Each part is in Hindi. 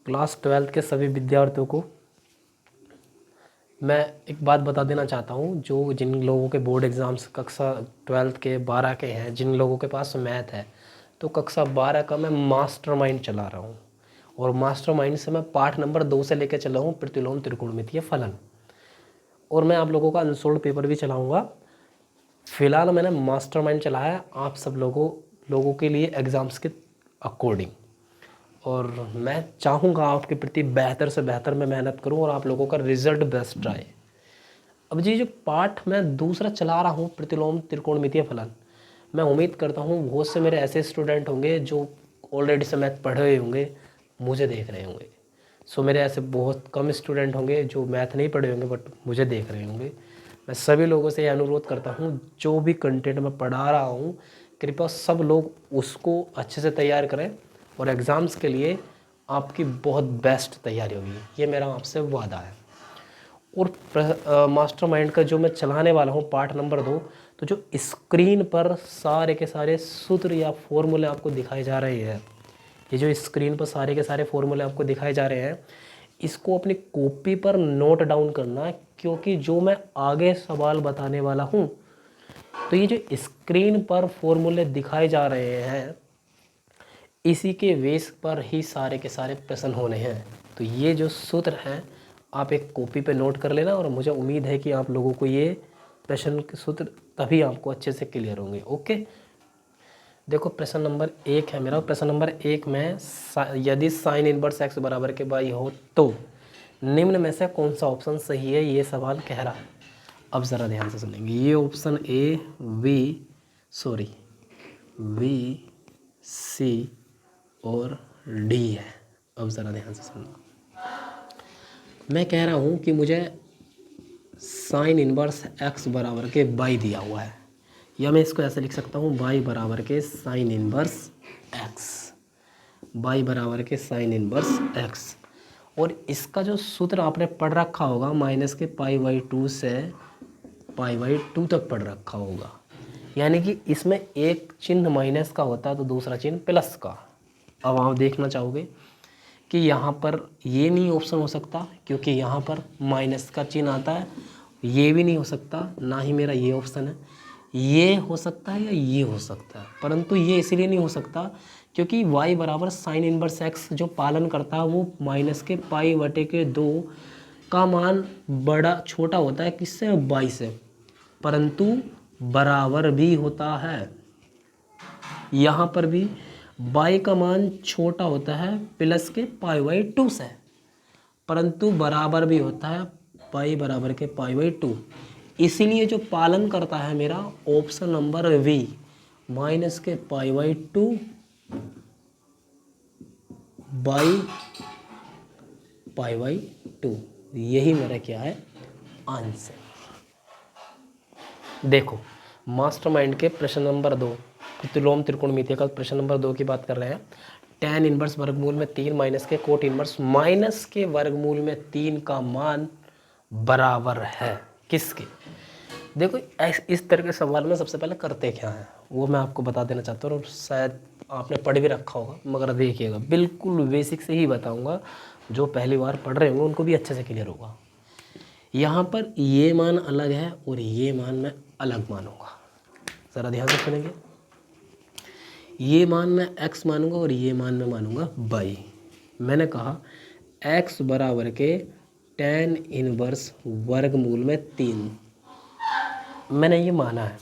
क्लास 12th के सभी विद्यार्थियों को मैं एक बात बता देना चाहता हूँ। जो जिन लोगों के बोर्ड एग्ज़ाम्स कक्षा 12th के 12 के हैं, जिन लोगों के पास मैथ है, तो कक्षा 12 का मैं मास्टरमाइंड चला रहा हूँ। और मास्टरमाइंड से मैं पाठ नंबर 2 से लेकर चला हूँ, प्रतिलोम त्रिकोणमितीय फलन। और मैं आप लोगों का अनसोल्ड पेपर भी चलाऊँगा। फ़िलहाल मैंने मास्टरमाइंड चलाया है आप सब लोगों के लिए एग्ज़ाम्स के अकॉर्डिंग। और मैं चाहूँगा आपके प्रति बेहतर से बेहतर मैं मेहनत करूँ और आप लोगों का रिजल्ट बेस्ट आए। अब जी जो पाठ मैं दूसरा चला रहा हूँ, प्रतिलोम त्रिकोणमितीय फलन, मैं उम्मीद करता हूँ बहुत से मेरे ऐसे स्टूडेंट होंगे जो ऑलरेडी से मैथ पढ़े हुए होंगे, मुझे देख रहे होंगे। सो मेरे ऐसे बहुत कम स्टूडेंट होंगे जो मैथ नहीं पढ़े होंगे बट मुझे देख रहे होंगे। मैं सभी लोगों से ये अनुरोध करता हूँ, जो भी कंटेंट मैं पढ़ा रहा हूँ, कृपया सब लोग उसको अच्छे से तैयार करें और एग्ज़ाम्स के लिए आपकी बहुत बेस्ट तैयारी होगी, ये मेरा आपसे वादा है। और मास्टरमाइंड का जो मैं चलाने वाला हूँ पार्ट नंबर 2, तो जो स्क्रीन पर सारे के सारे सूत्र या फॉर्मूले आपको दिखाए जा रहे हैं, ये जो स्क्रीन पर सारे के सारे फॉर्मूले आपको दिखाए जा रहे हैं, इसको अपनी कॉपी पर नोट डाउन करना है, क्योंकि जो मैं आगे सवाल बताने वाला हूँ, तो ये जो स्क्रीन पर फॉर्मूले दिखाए जा रहे हैं, इसी के बेस पर ही सारे के सारे प्रश्न होने हैं। तो ये जो सूत्र हैं आप एक कॉपी पे नोट कर लेना, और मुझे उम्मीद है कि आप लोगों को ये प्रश्न के सूत्र तभी आपको अच्छे से क्लियर होंगे। ओके, देखो प्रश्न नंबर 1 है मेरा। प्रश्न नंबर 1 में यदि साइन इनवर्स एक्स बराबर के बाई हो तो निम्न में से कौन सा ऑप्शन सही है, ये सवाल कह रहा है। अब ज़रा ध्यान से सुनेंगे। ये ऑप्शन बी सी और डी है। अब ज़रा ध्यान से सुनना। मैं कह रहा हूँ कि मुझे साइन इनवर्स एक्स बराबर के बाई दिया हुआ है, या मैं इसको ऐसे लिख सकता हूँ, बाई बराबर के साइन इनवर्स एक्स, बाई बराबर के साइन इनवर्स एक्स। और इसका जो सूत्र आपने पढ़ रखा होगा, माइनस के पाई/2 से पाई/2 तक पढ़ रखा होगा, यानी कि इसमें एक चिन्ह माइनस का होता है तो दूसरा चिन्ह प्लस का। अब आप देखना चाहोगे कि यहाँ पर ये नहीं ऑप्शन हो सकता, क्योंकि यहाँ पर माइनस का चिन्ह आता है। ये भी नहीं हो सकता, ना ही मेरा ये ऑप्शन है। ये हो सकता है या ये हो सकता है, परंतु ये इसलिए नहीं हो सकता क्योंकि y बराबर साइन इनवर्स x जो पालन करता है वो माइनस के पाई/2 का मान बड़ा छोटा होता है, किससे, बाई से, परंतु बराबर भी होता है। यहाँ पर भी बाई का मान छोटा होता है प्लस के पाई/2 से, परंतु बराबर भी होता है पाई बराबर के पाई/2। इसीलिए जो पालन करता है मेरा ऑप्शन नंबर वी, माइनस के पाई/2 बाई पाई/2, यही मेरा क्या है, आंसर। देखो मास्टरमाइंड के प्रश्न नंबर 2, प्रतिलोम त्रिकोणमितीय का प्रश्न नंबर 2 की बात कर रहे हैं। tan इनवर्स वर्गमूल में 3 माइनस के कोट इनवर्स माइनस के वर्गमूल में 3 का मान बराबर है किसके। देखो इस तरह के सवाल में सबसे पहले करते क्या है वो मैं आपको बता देना चाहता हूँ, और शायद आपने पढ़ भी रखा होगा, मगर देखिएगा बिल्कुल बेसिक से ही बताऊँगा, जो पहली बार पढ़ रहे होंगे उनको भी अच्छे से क्लियर होगा। यहाँ पर ये मान अलग है और ये मान मैं अलग मानूंगा, ज़रा ध्यान से सुनेंगे। ये मान मैं x मानूंगा और ये मान मैं मानूंगा y। मैंने कहा x बराबर के tan इनवर्स वर्गमूल में 3, मैंने ये माना है।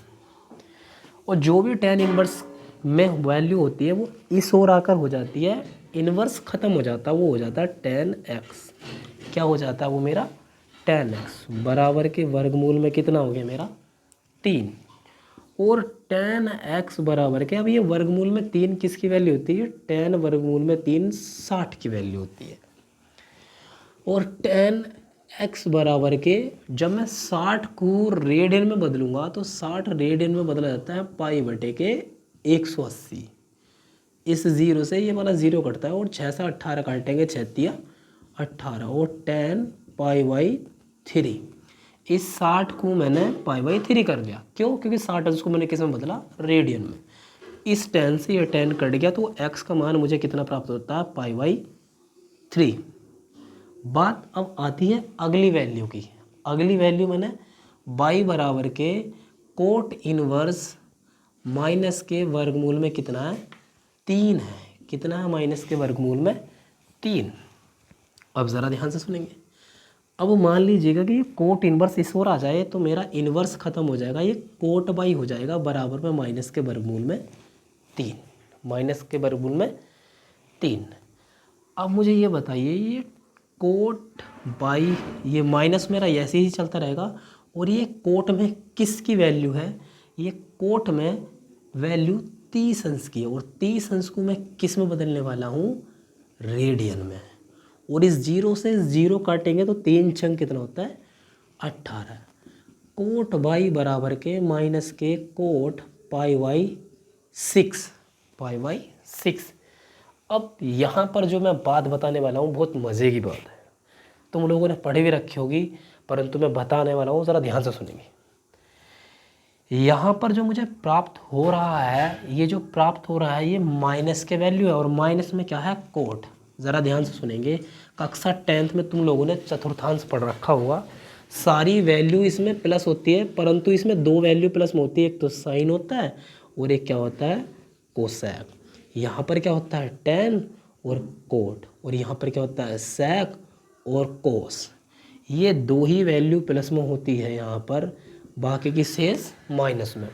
और जो भी tan इनवर्स में वैल्यू होती है वो इस ओर आकर हो जाती है, इनवर्स ख़त्म हो जाता है, वो हो जाता है tan x। क्या हो जाता है वो मेरा, tan x बराबर के वर्गमूल में कितना हो गया मेरा, 3। और tan x बराबर के, अब ये वर्गमूल में 3 किसकी वैल्यू होती है, tan वर्गमूल में 3 60 की वैल्यू होती है। और tan x बराबर के, जब मैं 60 को रेडियन में बदलूंगा तो 60 रेडियन में बदला जाता है पाई/के 180। इस जीरो से ये वाला जीरो कटता है और 6 से 18 काटेंगे, 6 18, और tan पाई/3। इस 60 को मैंने पाई/3 कर दिया, क्यों, क्योंकि 60 को मैंने किस में बदला, रेडियन में। इस tan से ये tan कट गया तो x का मान मुझे कितना प्राप्त होता है, पाई/3। 3। बात अब आती है अगली वैल्यू की। अगली वैल्यू मैंने y बराबर के कोट इनवर्स माइनस के वर्गमूल में कितना है, 3 है। कितना है माइनस के वर्गमूल में 3। अब ज़रा ध्यान से सुनेंगे। अब मान लीजिएगा कि ये कोट इनवर्स इस ओर आ जाए तो मेरा इनवर्स ख़त्म हो जाएगा, ये कोट बाई हो जाएगा बराबर में माइनस के वर्गमूल में 3। माइनस के वर्गमूल में 3। अब मुझे ये बताइए, ये कोट बाई ये माइनस मेरा ऐसे ही चलता रहेगा, और ये कोट में किसकी वैल्यू है, ये कोट में वैल्यू 30 अंश की है, और 30 अंश को मैं किस में बदलने वाला हूँ, रेडियन में। और इस 0 से 0 काटेंगे तो 3 छंग कितना होता है, 18। कोट बाई बराबर के माइनस के coat pi by 6, pi by 6। अब यहाँ पर जो मैं बात बताने वाला हूँ बहुत मज़े की बात है, तुम लोगों ने पढ़ी भी रखी होगी, परंतु मैं बताने वाला हूँ, ज़रा ध्यान से सुनेंगे। यहाँ पर जो मुझे प्राप्त हो रहा है, ये जो प्राप्त हो रहा है ये माइनस के वैल्यू है, और माइनस में क्या है, कोट। ज़रा ध्यान से सुनेंगे। कक्षा 10th में तुम लोगों ने चतुर्थांश पढ़ रखा होगा। सारी वैल्यू इसमें प्लस होती है, परंतु इसमें 2 वैल्यू प्लस में होती है, एक तो साइन होता है और एक क्या होता है, कोसेक। यहाँ पर क्या होता है, टेन और कोट, और यहाँ पर क्या होता है, सेक और कोस। ये 2 ही वैल्यू प्लस में होती है यहाँ पर, बाकी की शेष माइनस में।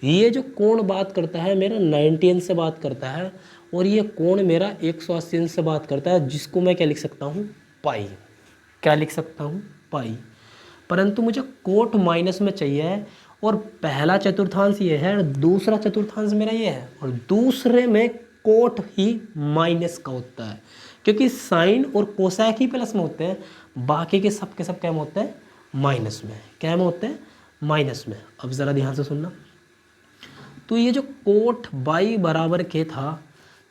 ये जो कोण बात करता है मेरा 90 अंश से बात करता है, और ये कोण मेरा 180 अंश से बात करता है, जिसको मैं क्या लिख सकता हूँ, पाई। क्या लिख सकता हूँ, पाई। परंतु मुझे कोट माइनस में चाहिए है, और पहला चतुर्थांश ये है, दूसरा चतुर्थांश मेरा ये है, और दूसरे में कोट ही माइनस का होता है, क्योंकि साइन और कोसैक ही प्लस में होते हैं, बाकी के सब क्या में होते हैं, माइनस में। क्या में होते हैं, माइनस में। अब ज़रा ध्यान से सुनना। तो ये जो कोट बाई बराबर के था,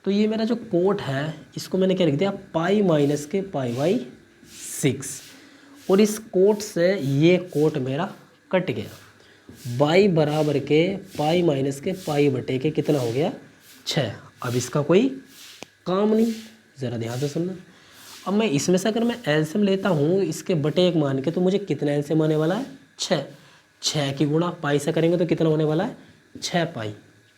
तो ये मेरा जो कोट है इसको मैंने क्या लिख दिया, पाई माइनस के पाई बाई 6, और इस कोट से ये कोट मेरा कट गया। बाई बराबर के पाई माइनस के पाई बटे के कितना हो गया, 6। अब इसका कोई काम नहीं, ज़रा ध्यान से सुनना। अब मैं इसमें से अगर मैं एलसीएम लेता हूँ इसके बटे 1 मान के, तो मुझे कितना एलसीएम आने वाला है, 6। 6 की गुणा पाई से करेंगे तो कितना होने वाला है, 6 पाई।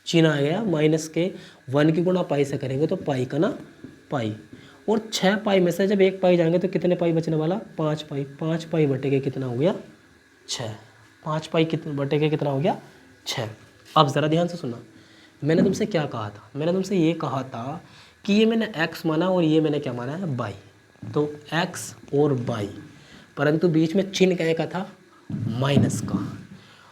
चिन्ह आ गया, माइनस के 1 की गुणा पाई से करेंगे तो पाई का ना पाई, और 6 पाई में से जब 1 पाई जाएंगे तो कितने पाई बचने वाला, 5 पाई। 5 पाई बटे के कितना हो गया, 6। 5 पाई कितने बटे के कितना हो गया, 6। अब ज़रा ध्यान से सुनना। मैंने तुमसे क्या कहा था, मैंने तुमसे ये कहा था कि ये मैंने x माना और ये मैंने क्या माना है, y। तो x और y, परंतु बीच में चिन्ह क्या का था, माइनस का।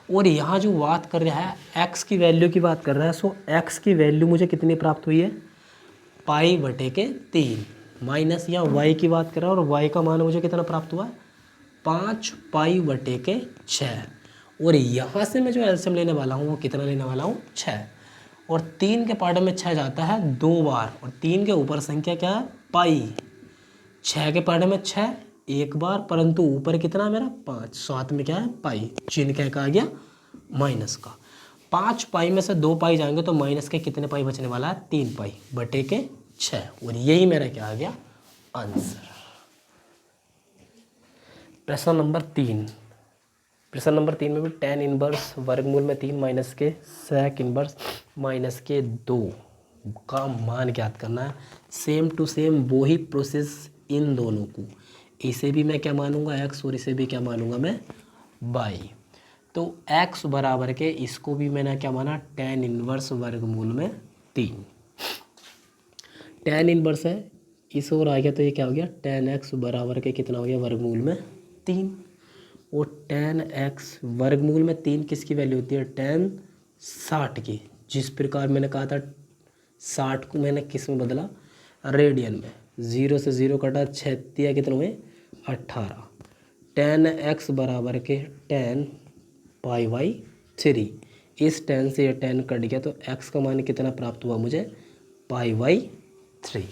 और यहाँ जो बात कर रहा है x की वैल्यू की बात कर रहा है, सो x की वैल्यू मुझे कितनी प्राप्त हुई है, पाई बटे के 3, माइनस या y की बात कर रहा है, और y का मान मुझे कितना प्राप्त हुआ है, 5 पाई बटे के 6। और यहाँ से मैं जो एलसीएम लेने वाला हूँ वो कितना लेने वाला हूँ, 6। और 3 के पार्ट में 6 जाता है 2 बार, और 3 के ऊपर संख्या क्या है, पाई। 6 के पार्ट में 6 एक बार, परंतु ऊपर कितना मेरा, 5। साथ में क्या है, पाई। चिन्ह क्या का आ गया, माइनस का। 5 पाई में से 2 पाई जाएंगे तो माइनस के कितने पाई बचने वाला है, 3 पाई बटे के 6। और यही मेरा क्या आ गया, आंसर। प्रश्न नंबर 3। प्रश्न नंबर 3 में भी tan इनवर्स वर्गमूल में 3 माइनस के sec इनवर्स माइनस के 2 का मान ज्ञात करना है। सेम टू सेम वो ही प्रोसेस इन दोनों को, इसे भी मैं क्या मानूंगा, x, और इसे भी क्या मानूंगा मैं, y। तो x बराबर के, इसको भी मैंने क्या माना, tan इनवर्स वर्गमूल में 3। tan इनवर्स है, इस ओर आ गया तो ये क्या हो गया, tan x बराबर के कितना हो गया, वर्गमूल में 3। और tan x वर्गमूल में 3 किसकी वैल्यू होती है, tan 60 की। जिस प्रकार मैंने कहा था 60 को मैंने किस में बदला, रेडियन में। 0 से 0 कटा, 6 दिया कितने हुए, 18। tan x बराबर के tan पाई बाई 3। इस tan से ये tan कट गया तो x का मान कितना प्राप्त हुआ मुझे, पाई बाई 3।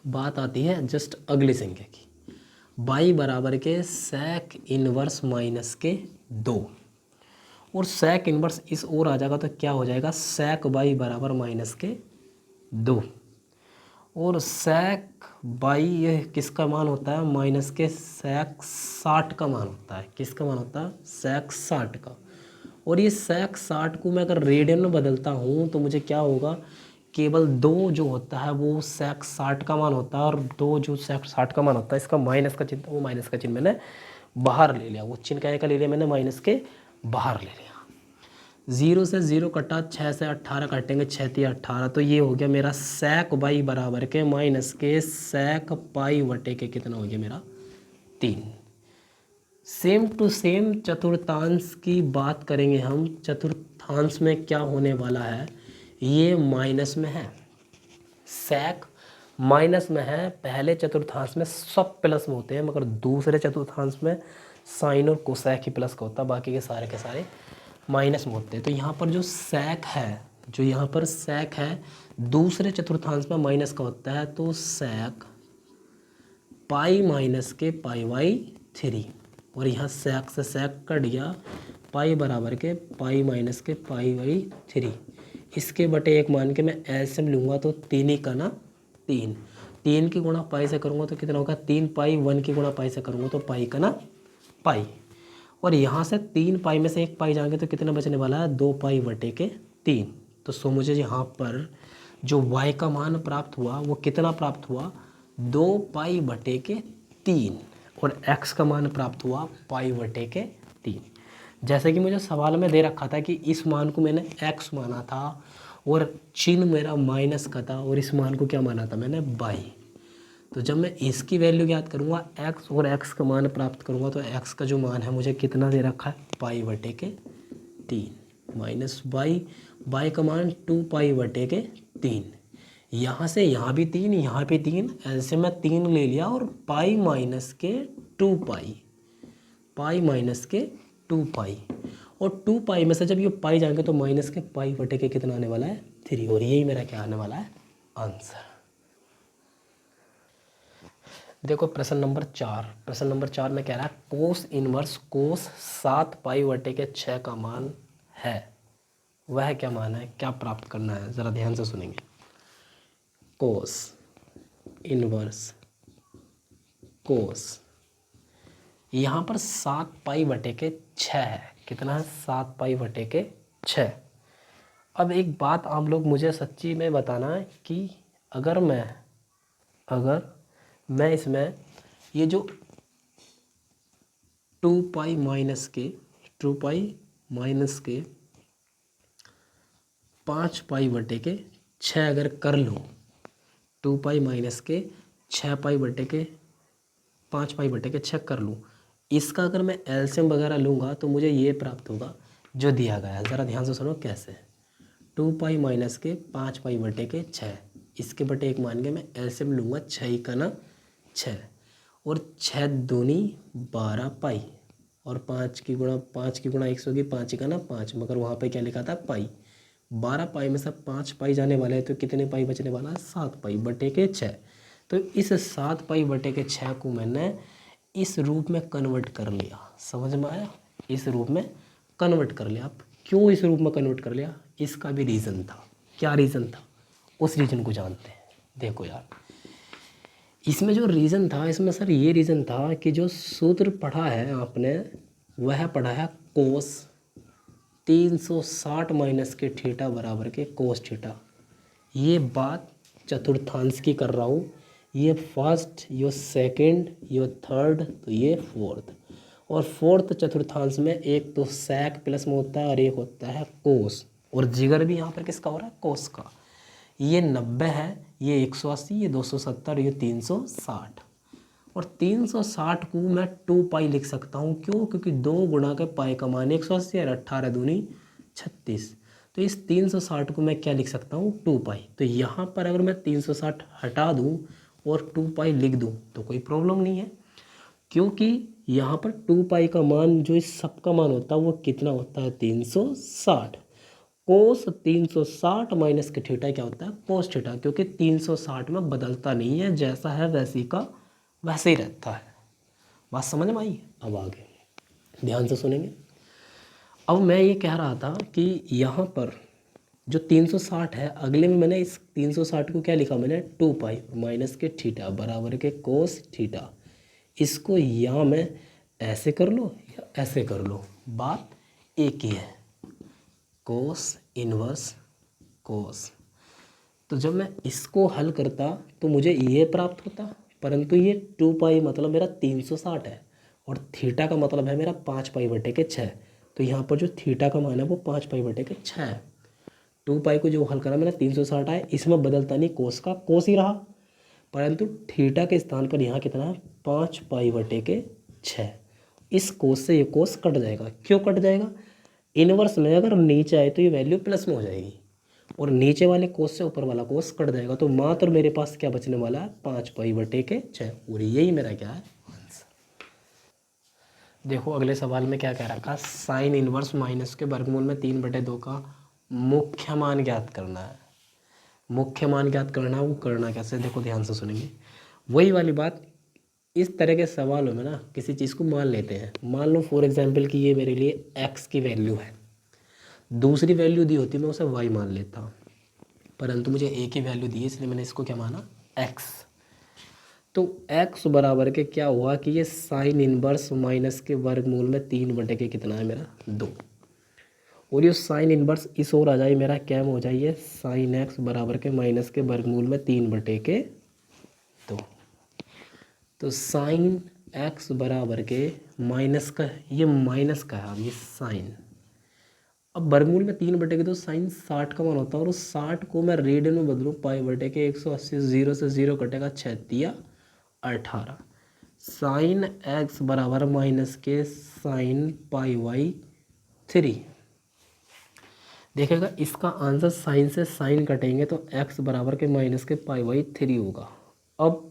बात आती है जस्ट अगली संख्या की, y बराबर के sec इनवर्स माइनस के 2। और sec इनवर्स इस ओर आ जाएगा तो क्या हो जाएगा, sec y बराबर माइनस के 2। और sec बाई ये किसका मान होता है, माइनस के sec 60 का मान होता है। किसका मान होता है, sec 60 का। और ये sec 60 को मैं अगर रेडियन में बदलता हूँ तो मुझे क्या होगा, केवल 2 जो होता है वो sec 60 का मान होता है, और 2 जो sec 60 का मान होता है इसका माइनस का चिन्ह, वो माइनस का चिन्ह मैंने बाहर ले लिया, वो चिन्ह क्या का ले लिया मैंने, माइनस के बाहर ले लिया। 0 से 0 कटा, 6 से 18 काटेंगे, 6 3 18, तो ये हो गया मेरा sec बाई बराबर के माइनस के sec पाई वटे के कितना हो गया मेरा 3। सेम टू सेम चतुर्थांश की बात करेंगे हम। चतुर्थांश में क्या होने वाला है, ये माइनस में है, sec माइनस में है। पहले चतुर्थांश में सब प्लस में होते हैं, मगर दूसरे चतुर्थांश में साइन और कोसेक ही प्लस का होता है, बाकी के सारे माइनस में होते हैं। तो यहाँ पर जो sec है, जो यहाँ पर sec है दूसरे चतुर्थांश में माइनस का होता है, तो sec पाई माइनस के पाई बाई 3, और यहाँ sec से sec कट गया, पाई बराबर के पाई माइनस के पाई बाई 3। इसके बटे 1 मान के मैं एलसीएम लूँगा तो 3 ही का ना 3, 3 की गुणा पाई से करूँगा तो कितना होगा 3 पाई, 1 की गुणा पाई से करूँगा तो पाई का ना पाई। और यहाँ से 3 पाई में से 1 पाई जाएंगे तो कितना बचने वाला है, 2 पाई बटे के 3। तो सो मुझे यहाँ पर जो y का मान प्राप्त हुआ वो कितना प्राप्त हुआ, 2 पाई बटे के 3, और x का मान प्राप्त हुआ पाई बटे के 3। जैसे कि मुझे सवाल में दे रखा था कि इस मान को मैंने x माना था और चिन्ह मेरा माइनस का था, और इस मान को क्या माना था मैंने, बाई। तो जब मैं इसकी वैल्यू याद करूँगा x और x का मान प्राप्त करूँगा, तो x का जो मान है मुझे कितना दे रखा है, पाई बटे के 3 माइनस बाई का मान 2 पाई बटे के 3। यहाँ से यहाँ भी 3, यहाँ भी 3, ऐसे मैं 3 ले लिया, और पाई माइनस के 2 पाई, पाई माइनस के 2 पाई, और 2 पाई में से जब ये पाई जाएंगे तो माइनस के पाई बटे के कितना आने वाला है, 3, और यही मेरा क्या आने वाला है, आंसर। देखो प्रश्न नंबर 4, प्रश्न नंबर 4 में कह रहा है कोस इनवर्स कोस 7 पाई बटे के 6 का मान है, वह क्या मान है, क्या प्राप्त करना है, ज़रा ध्यान से सुनेंगे। कोस इनवर्स कोस, यहाँ पर 7 पाई बटे के 6 है, कितना है, 7 पाई बटे के 6। अब एक बात आप लोग मुझे सच्ची में बताना है कि अगर मैं इसमें ये जो 2 पाई माइनस के 5 पाई बटे के 6 अगर कर लूँ, 2 पाई माइनस के 6 पाई बटे के 5 पाई बटे के 6 कर लूँ, इसका अगर मैं एलसीएम वगैरह लूँगा तो मुझे ये प्राप्त होगा जो दिया गया है। ज़रा ध्यान से सुनो कैसे, 2 पाई माइनस के 5 पाई बटे के 6, इसके बटे 1 मान के मैं एलसीएम लूँगा, 6 का ना 6, और 6 दूनी 12 पाई, और 5 की गुणा 1 होगी, 5 का ना 5, मगर वहाँ पे क्या लिखा था पाई। 12 पाई में से 5 पाई जाने वाले हैं तो कितने पाई बचने वाला है, 7 पाई बटे के 6। तो इस 7 पाई बटे के 6 को मैंने इस रूप में कन्वर्ट कर लिया, समझ में आया, इस रूप में कन्वर्ट कर लिया। अब क्यों इस रूप में कन्वर्ट कर लिया, इसका भी रीज़न था। क्या रीज़न था, उस रीज़न को जानते हैं। देखो यार, इसमें जो रीज़न था, इसमें सर ये रीज़न था कि जो सूत्र पढ़ा है आपने वह पढ़ा है कोस 360 माइनस के थीटा बराबर के कोस थीटा। ये बात चतुर्थांश की कर रहा हूँ, ये फर्स्ट, ये सेकंड, ये थर्ड, तो ये फोर्थ। और फोर्थ चतुर्थांश में एक तो sec प्लस में होता है और एक होता है कोस, और जिगर भी यहाँ पर किसका हो रहा है, कोस का। ये 90 है, ये 180, ये 270, ये 360, और 360 को मैं 2 पाई लिख सकता हूँ। क्यों, क्योंकि 2 गुणा के पाई का मान 180 और 18 दूनी 36, तो इस 360 को मैं क्या लिख सकता हूँ, 2 पाई। तो यहाँ पर अगर मैं 360 हटा दूँ और 2 पाई लिख दूँ तो कोई प्रॉब्लम नहीं है, क्योंकि यहाँ पर 2 पाई का मान जो इस सब का मान होता है वो कितना होता है, 360। कोस 360 माइनस के थीटा क्या होता है, कोस थीटा, क्योंकि 360 में बदलता नहीं है, जैसा है वैसी का वैसे ही रहता है। बात समझ में आई। अब आगे ध्यान से सुनेंगे। अब मैं ये कह रहा था कि यहाँ पर जो 360 है, अगले में मैंने इस 360 को क्या लिखा मैंने 2 पाई माइनस के थीटा बराबर के कोस थीटा। इसको या मैं ऐसे कर लो या ऐसे कर लो, बात एक ही है, कोस इनवर्स कोस। तो जब मैं इसको हल करता तो मुझे ये प्राप्त होता, परंतु ये 2 पाई मतलब मेरा 360 है और थीटा का मतलब है मेरा 5 पाई बटे के 6। तो यहाँ पर जो थीटा का मान है वो 5 पाई बटे के 6 है। 2 पाई को जो हल करा मैंने 360 आए, इसमें बदलता नहीं, कोस का कोस ही रहा, परंतु थीटा के स्थान पर यहाँ कितना है 5 पाई बटे के 6। इस कोस से ये कोस कट जाएगा। क्यों कट जाएगा? इनवर्स में अगर नीचे आए तो ये वैल्यू प्लस में हो जाएगी और नीचे वाले कोस से ऊपर वाला कोस कट जाएगा। तो मात्र मेरे पास क्या बचने वाला है 5 पाई बटे के 6 और यही मेरा क्या है आंसर। देखो अगले सवाल में क्या कह रखा, साइन इनवर्स माइनस के वर्गमूल में 3/2 का मुख्य मान ज्ञात करना है। मुख्य मान ज्ञात करना है, वो करना कैसे, देखो ध्यान से सुनेंगे। वही वाली बात, इस तरह के सवालों में ना किसी चीज़ को मान लेते हैं। मान लो फॉर एग्जांपल कि ये मेरे लिए x की वैल्यू है, दूसरी वैल्यू दी होती मैं उसे y मान लेता, परंतु मुझे a की वैल्यू दी है इसलिए मैंने इसको क्या माना x। तो x बराबर के क्या हुआ कि ये साइन इनवर्स माइनस के वर्गमूल में 3 बटे के कितना है मेरा 2, और ये साइन इनवर्स इस ओर आ जाए मेरा क्या हो जाइए साइन x बराबर के माइनस के वर्गमूल में 3 बटे के 2। तो साइन x बराबर के माइनस का, ये माइनस का है, अब ये साइन, अब वर्गमूल में 3 बटे के 2 साइन 60 का मान होता है और उस 60 को मैं रेडियन में बदलूँ पाई बटे के 180, 0 से 0 कटेगा 6 18। साइन x बराबर माइनस के साइन पाई बाई 3। देखिएगा इसका आंसर साइन से साइन कटेंगे तो x बराबर के माइनस के पाई बाई 3 होगा। अब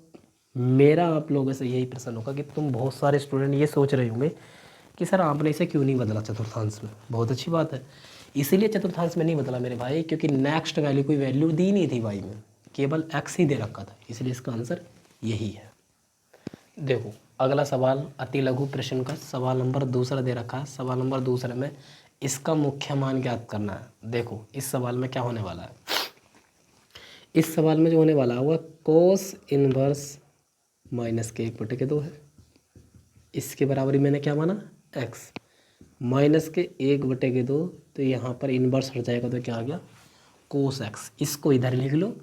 मेरा आप लोगों से यही प्रश्न होगा कि तुम बहुत सारे स्टूडेंट ये सोच रहे होंगे कि सर आपने इसे क्यों नहीं बदला चतुर्थांश में। बहुत अच्छी बात है, इसीलिए चतुर्थांश में नहीं बदला मेरे भाई क्योंकि नेक्स्ट वैल्यू कोई वैल्यू दी नहीं थी भाई में, केवल x ही दे रखा था, इसलिए इसका आंसर यही है। देखो अगला सवाल अति लघु प्रश्न का सवाल नंबर 2 दे रखा है। सवाल नंबर 2 में इसका मुख्य मान ज्ञात करना है। देखो इस सवाल में क्या होने वाला है, इस सवाल में जो होने वाला है वह कोस इनवर्स माइनस के 1 बटे के 2 है। इसके बराबरी मैंने क्या माना x माइनस के 1 बटे के 2, तो यहाँ पर इनवर्स हट जाएगा तो क्या आ गया कोस x। इसको इधर लिख लो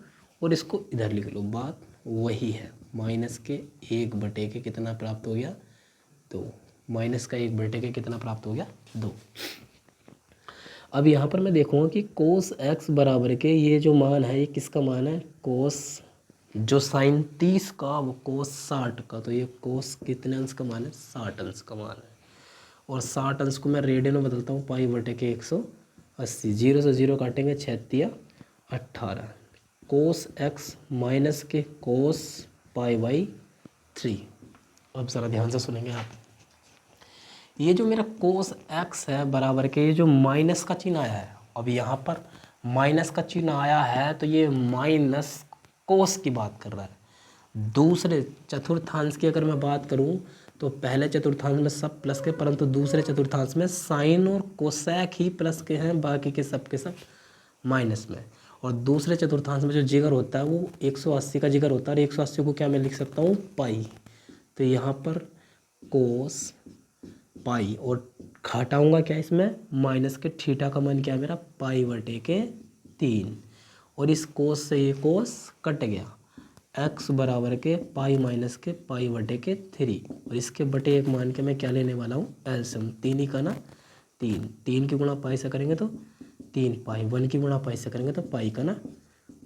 और इसको इधर लिख लो, बात वही है। माइनस के 1 बटे के कितना प्राप्त हो गया 2, माइनस का 1 बटे के कितना प्राप्त हो गया 2। अब यहाँ पर मैं देखूँगा कि कोस x बराबर के ये जो मान है ये किसका मान है कोस, जो साइन 30 का वो कोस 60 का, तो ये कोस कितने अंश का मान है 60 अंश का मान है। और 60 अंश को मैं रेडियन में बदलता हूँ पाई बटे के 180, 0 से 0 काटेंगे 6 18। कोस x माइनस के कोस पाई बाई 3। अब ज़रा ध्यान से सुनेंगे आप, ये जो मेरा कोस x है बराबर के ये जो माइनस का चिन्ह आया है, अब यहाँ पर माइनस का चिन्ह आया है तो ये माइनस कोस की बात कर रहा है। दूसरे चतुर्थांश की अगर मैं बात करूं तो पहले चतुर्थांश में सब प्लस के, परंतु दूसरे चतुर्थांश में साइन और कोसेक ही प्लस के हैं, बाकी के सब माइनस में। और दूसरे चतुर्थांश में जो जिगर होता है वो 180 का जिगर होता है और 180 को क्या मैं लिख सकता हूँ पाई। तो यहाँ पर कोस पाई और घटाऊंगा क्या इसमें माइनस के थीटा का मान क्या है मेरा पाई बटे के 3, और इस कोस से ये कोस कट गया, x बराबर के पाई माइनस के पाई बटे के 3, और इसके बटे 1 मान के मैं क्या लेने वाला हूँ एलसीएम। 3 ही का ना 3 की गुणा पाई से करेंगे तो 3 पाई, 1 की गुणा पाई से करेंगे तो पाई का ना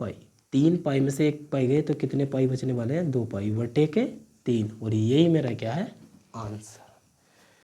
पाई। 3 पाई में से 1 पाई गए तो कितने पाई बचने वाले हैं 2 पाई बटे के 3, और यही मेरा क्या है आंसर।